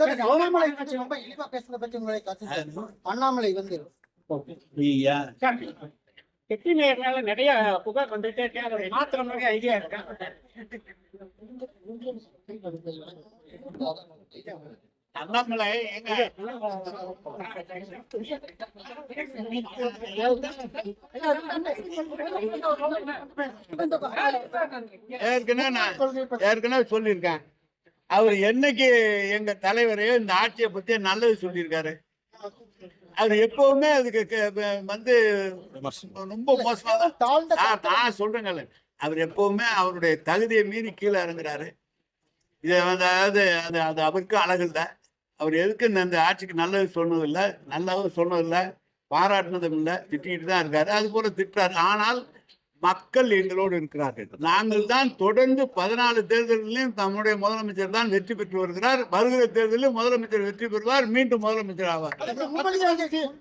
அண்ணாமலை பற்றி ரொம்ப இழிவா பேசுறத பத்தி உங்களை கருத்து. அண்ணாமலை வந்து கெட்டி நேர் மேல நிறைய புகார் வந்துட்டே இருக்கு. அதை மாத்திர மாதிரி ஐடியா இருக்கா? அண்ணாமலை ஏற்கனவே சொல்லியிருக்கேன். அவர் என்னைக்கு எங்க தலைவரையோ இந்த ஆட்சியை பத்தி நல்லது சொல்லியிருக்காரு. அவர் எப்பவுமே அதுக்கு வந்து ரொம்ப மோசமா நான் சொல்றேங்கல்ல, அவர் எப்பவுமே அவருடைய தகுதியை மீறி கீழே இறங்குறாரு. இதை வந்து அதாவது அது அவருக்கு அழகு இல்லை. அவர் எதுக்கு இந்த ஆட்சிக்கு நல்லது சொன்னதில்லை, நல்லதும் சொன்னதில்லை, பாராட்டினதும் இல்லை, திட்டிகிட்டு தான் இருக்காரு. அது போல திட்டுறாரு. ஆனால் மக்கள் எங்களோடு இருக்கிறார்கள். நாங்கள் தான் தொடர்ந்து 14 தேர்தலிலும் நம்முடைய முதலமைச்சர் தான் வெற்றி பெற்று வருகிறார். வருகிற தேர்தலில் முதலமைச்சர் வெற்றி பெறுவார், மீண்டும் முதலமைச்சர் ஆவார்.